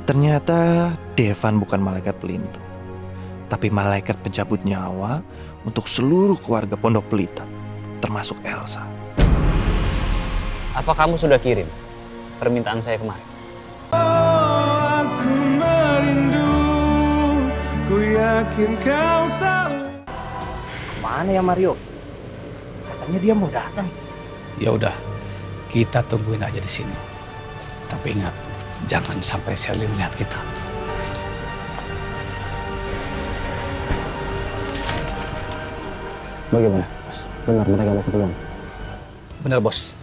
Ternyata Devan bukan malaikat pelindung, tapi malaikat pencabut nyawa untuk seluruh keluarga Pondok Pelita, termasuk Elsa. Apa kamu sudah kirim permintaan saya kemarin? Aku merindu, ku yakin kau tahu. Mana ya Mario? Katanya dia mau datang. Ya udah, kita tungguin aja di sini. Tapi ingat, jangan sampai Sherly melihat kita. Bagaimana? Benar mereka mau ketemuan? Bener bos,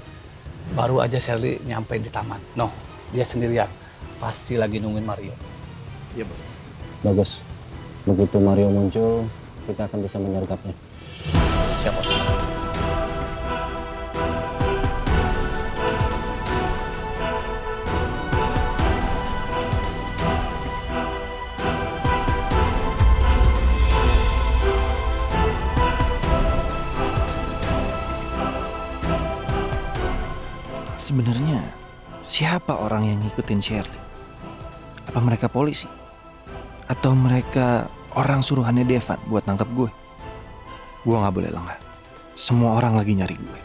baru aja Sherly nyampe di taman. No, dia sendirian. Pasti lagi nungguin Mario. Iya bos. Bagus. Begitu Mario muncul, kita akan bisa menyergapnya. Siap bos. Sebenarnya siapa orang yang ngikutin Sherly? Apa mereka polisi? Atau mereka orang suruhannya Devan buat nangkep gue? Gue gak boleh lengah. Semua orang lagi nyari gue.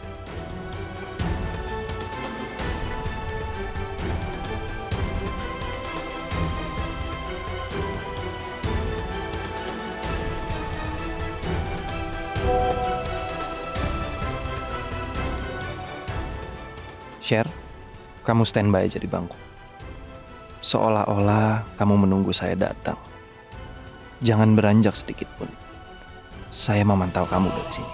Sher, kamu standby aja di bangku. Seolah-olah kamu menunggu saya datang. Jangan beranjak sedikit pun. Saya memantau kamu dari sini.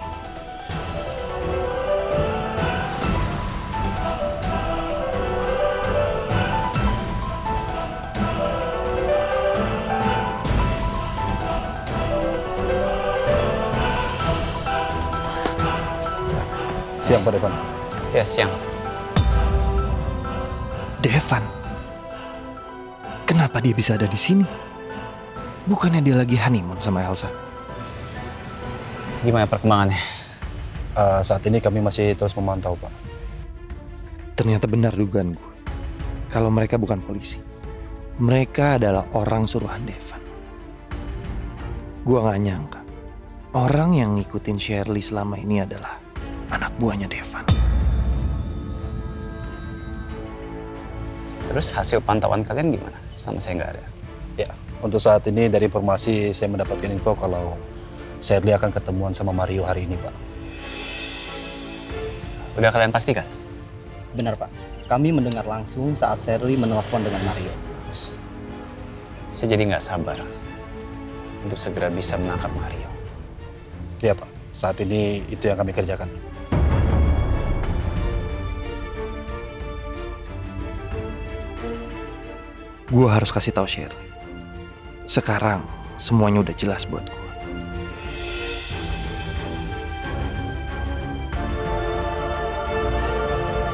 Siap Pak Devan. Ya, siang. Devan, kenapa dia bisa ada di sini? Bukannya dia lagi honeymoon sama Elsa? Gimana perkembangannya? Saat ini kami masih terus memantau Pak. Ternyata benar dugaan gue. Kalau mereka bukan polisi, mereka adalah orang suruhan Devan. Gue gak nyangka orang yang ngikutin Sherly selama ini adalah anak buahnya Devan. Terus hasil pantauan kalian gimana selama saya nggak ada? Ya, untuk saat ini dari informasi saya mendapatkan info kalau Sherly akan ketemuan sama Mario hari ini Pak. Udah kalian pastikan? Benar Pak, kami mendengar langsung saat Sherly menelpon dengan Mario. Saya jadi nggak sabar untuk segera bisa menangkap Mario. Iya Pak, saat ini itu yang kami kerjakan. Gue harus kasih tahu Sherly. Sekarang semuanya udah jelas buat gue.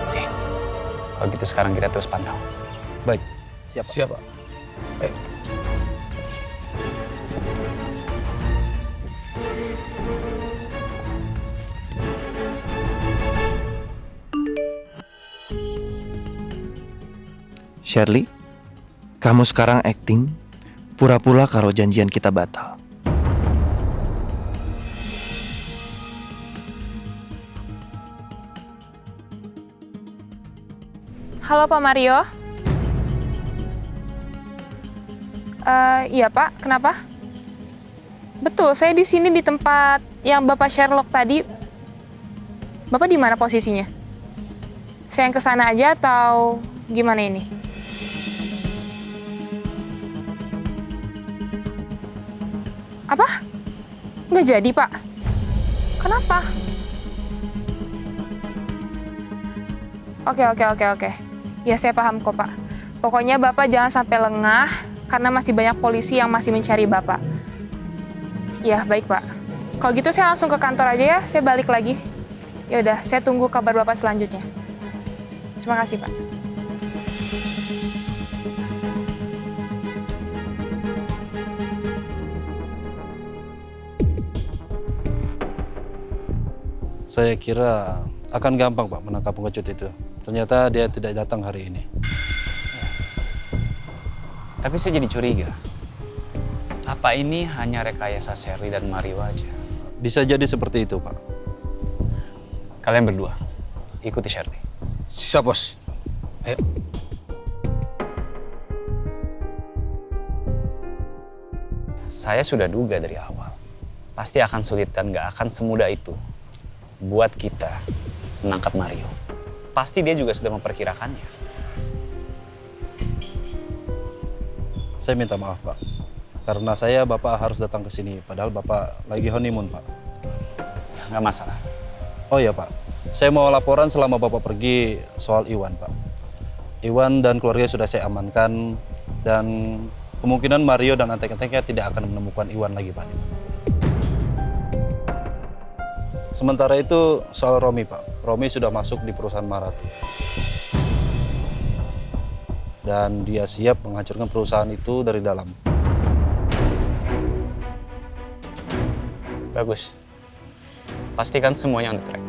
Oke, kalau gitu sekarang kita terus pantau. Baik. Siap Pak. Siap Pak. Sherly, kamu sekarang acting pura-pura kalau janjian kita batal. Halo Pak Mario. Iya Pak, kenapa? Betul, saya di sini di tempat yang Bapak Sherlock tadi. Bapak di mana posisinya? Saya yang kesana aja atau gimana ini? Apa? Nggak jadi, Pak? Kenapa? Oke. Ya, saya paham kok, Pak. Pokoknya Bapak jangan sampai lengah, karena masih banyak polisi yang masih mencari Bapak. Ya, baik, Pak. Kalau gitu saya langsung ke kantor aja ya, saya balik lagi. Ya udah, saya tunggu kabar Bapak selanjutnya. Terima kasih, Pak. Saya kira akan gampang Pak menangkap pengecut itu. Ternyata dia tidak datang hari ini. Tapi saya jadi curiga. Apa ini hanya rekayasa Shirley dan Mario aja? Bisa jadi seperti itu, Pak. Kalian berdua, ikuti Shirley. Siap, Bos. Ayo. Saya sudah duga dari awal. Pasti akan sulit dan gak akan semudah itu buat kita menangkap Mario. Pasti dia juga sudah memperkirakannya. Saya minta maaf, Pak. Karena saya Bapak harus datang ke sini, padahal Bapak lagi honeymoon, Pak. Gak masalah. Oh iya, Pak. Saya mau laporan selama Bapak pergi soal Iwan, Pak. Iwan dan keluarga sudah saya amankan dan kemungkinan Mario dan antek-anteknya tidak akan menemukan Iwan lagi, Pak. Sementara itu soal Romi, Pak. Romi sudah masuk di perusahaan Maratu. Dan dia siap menghancurkan perusahaan itu dari dalam. Bagus. Pastikan semuanya on track.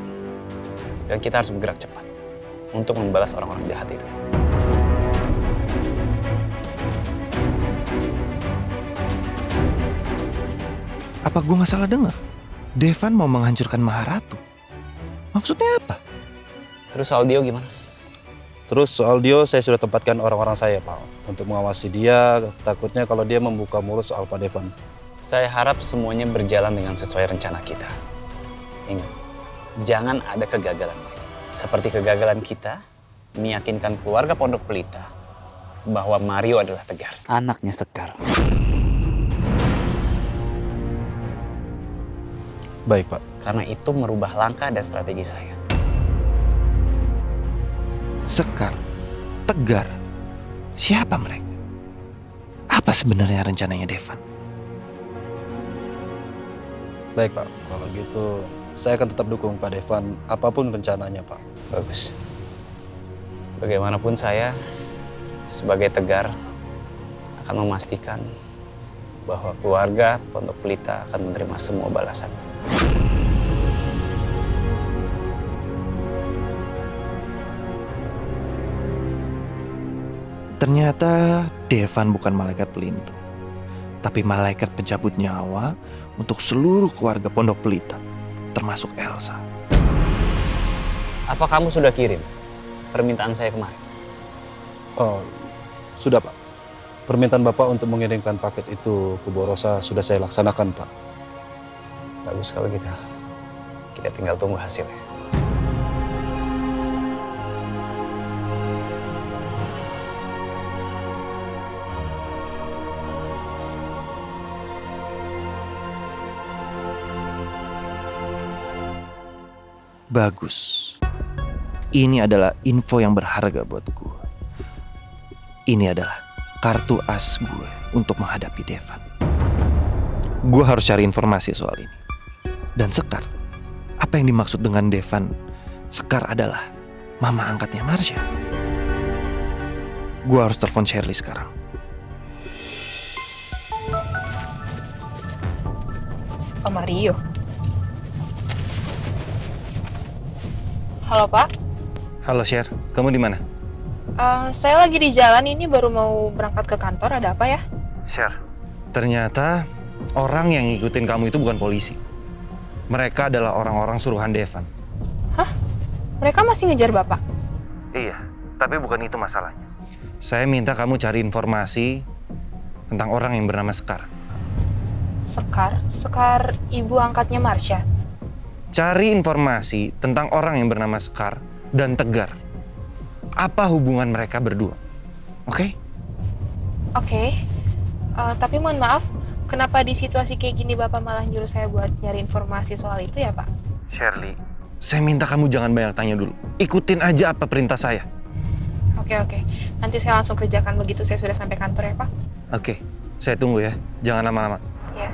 Dan kita harus bergerak cepat untuk membalas orang-orang jahat itu. Apa gue nggak salah dengar? Devan mau menghancurkan Maharatu. Maksudnya apa? Terus soal Dio gimana? Terus soal Dio, saya sudah tempatkan orang-orang saya, Pak, untuk mengawasi dia. Takutnya kalau dia membuka mulut soal Pak Devan. Saya harap semuanya berjalan dengan sesuai rencana kita. Ingat, jangan ada kegagalan lagi. Seperti kegagalan kita meyakinkan keluarga Pondok Pelita bahwa Mario adalah Tegar, anaknya Sekar. Baik, Pak. Karena itu merubah langkah dan strategi saya. Sekar, Tegar, siapa mereka? Apa sebenarnya rencananya Devan? Baik, Pak. Kalau gitu, saya akan tetap dukung Pak Devan apapun rencananya, Pak. Bagus. Bagaimanapun saya sebagai Tegar akan memastikan bahwa keluarga Pondok Pelita akan menerima semua balasan. Ternyata Devan bukan malaikat pelindung, tapi malaikat pencabut nyawa untuk seluruh keluarga Pondok Pelita, termasuk Elsa. Apa kamu sudah kirim permintaan saya kemarin? Oh, sudah, Pak. Permintaan Bapak untuk mengirimkan paket itu ke Bu Rosa sudah saya laksanakan, Pak. Bagus kalau gitu. Kita tinggal tunggu hasilnya. Bagus. Ini adalah info yang berharga buat gue. Ini adalah kartu as gue untuk menghadapi Devan. Gue harus cari informasi soal ini. Dan Sekar, apa yang dimaksud dengan Devan? Sekar adalah mama angkatnya Marsha. Gue harus telepon Shirley sekarang. Pak Mario. Halo Pak. Halo Sher, kamu di mana? Saya lagi di jalan ini baru mau berangkat ke kantor. Ada apa ya? Sher, ternyata orang yang ngikutin kamu itu bukan polisi. Mereka adalah orang-orang suruhan Devan. Hah? Mereka masih ngejar Bapak? Iya, tapi bukan itu masalahnya. Saya minta kamu cari informasi tentang orang yang bernama Sekar. Sekar? Sekar ibu angkatnya Marsha? Cari informasi tentang orang yang bernama Sekar dan Tegar. Apa hubungan mereka berdua? Oke? Oke. Tapi mohon maaf, kenapa di situasi kayak gini Bapak malah nyuruh saya buat nyari informasi soal itu ya Pak? Shirley, saya minta kamu jangan banyak tanya dulu. Ikutin aja apa perintah saya. Oke. Nanti saya langsung kerjakan begitu saya sudah sampai kantor ya Pak? Oke, saya tunggu ya. Jangan lama-lama. Iya.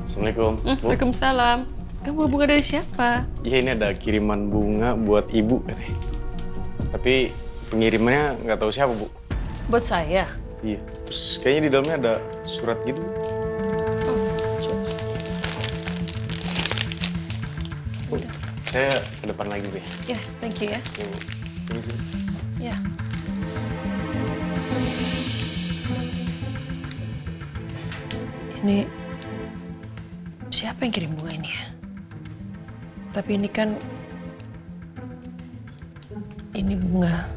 Assalamualaikum. Bu. Waalaikumsalam. Kamu bawa bunga dari siapa? Iya, ini ada kiriman bunga buat ibu katanya. Tapi pengirimannya nggak tahu siapa, Bu. Buat saya. Iya. Terus kayaknya di dalamnya ada surat gitu. Saya ke depan lagi, Bu. Ya, thank you ya. Tunggu sini. Ya. Ini siapa yang kirim bunga ini ya? Tapi ini kan ini bunga.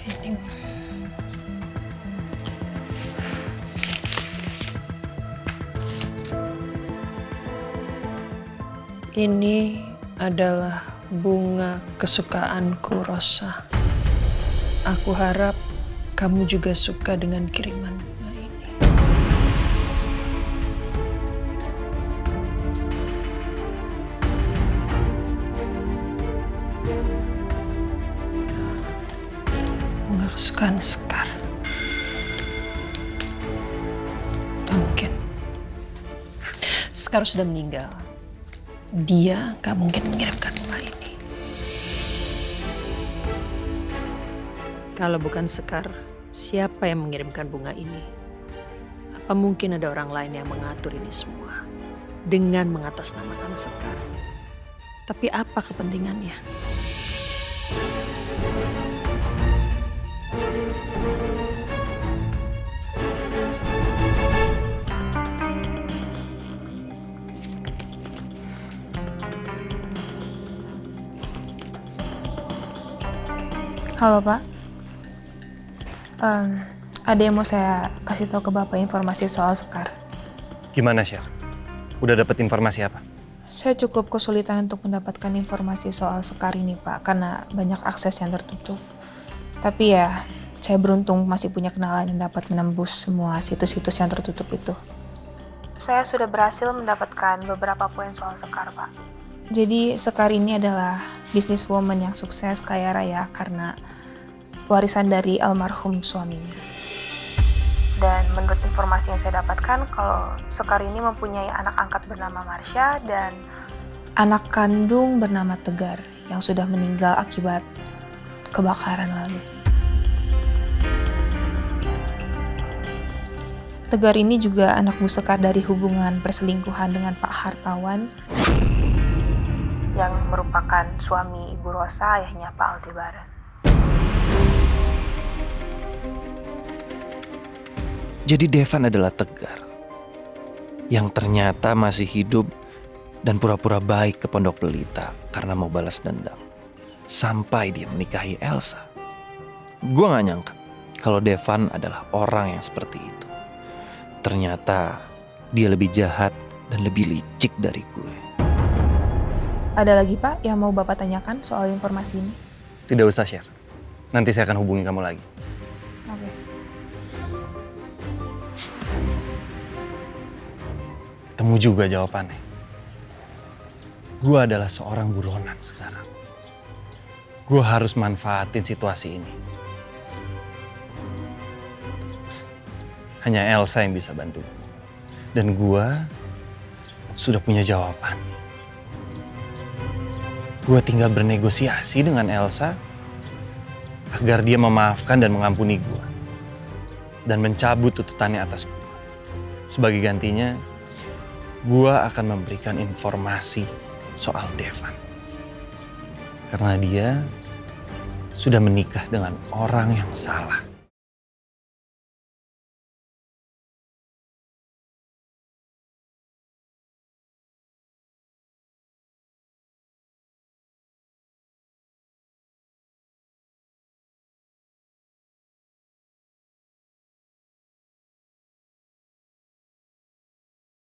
Ini Ini adalah bunga kesukaanku, Rosa. Aku harap kamu juga suka dengan kiriman bunga ini. Bunga kesukaan Sekar. Tak mungkin. Sekar sudah meninggal. Dia gak mungkin mengirimkan bunga ini. Kalau bukan Sekar, siapa yang mengirimkan bunga ini? Apa mungkin ada orang lain yang mengatur ini semua dengan mengatasnamakan Sekar? Tapi apa kepentingannya? Halo Pak, ada yang mau saya kasih tahu ke Bapak informasi soal Sekar. Gimana, Syar? Udah dapat informasi apa? Saya cukup kesulitan untuk mendapatkan informasi soal Sekar ini Pak, karena banyak akses yang tertutup. Tapi ya, saya beruntung masih punya kenalan yang dapat menembus semua situs-situs yang tertutup itu. Saya sudah berhasil mendapatkan beberapa poin soal Sekar Pak. Jadi Sekar ini adalah businesswoman yang sukses kaya raya karena warisan dari almarhum suaminya. Dan menurut informasi yang saya dapatkan, kalau Sekar ini mempunyai anak angkat bernama Marsha dan anak kandung bernama Tegar yang sudah meninggal akibat kebakaran lalu. Tegar ini juga anak Bu Sekar dari hubungan perselingkuhan dengan Pak Hartawan yang merupakan suami Ibu Rosa, ayahnya Pak Aldebaran. Jadi Devan adalah Tegar yang ternyata masih hidup dan pura-pura baik ke Pondok Pelita karena mau balas dendam. Sampai dia menikahi Elsa. Gue gak nyangka kalau Devan adalah orang yang seperti itu. Ternyata dia lebih jahat dan lebih licik dari gue. Ada lagi Pak yang mau Bapak tanyakan soal informasi ini? Tidak usah, Syar. Nanti saya akan hubungi kamu lagi. Oke. Temu juga jawabannya. Gue adalah seorang buronan sekarang. Gue harus manfaatin situasi ini. Hanya Elsa yang bisa bantu. Dan gue sudah punya jawaban. Gue tinggal bernegosiasi dengan Elsa agar dia memaafkan dan mengampuni gue. Dan mencabut tuntutannya atas gue. Sebagai gantinya, gue akan memberikan informasi soal Devan. Karena dia sudah menikah dengan orang yang salah.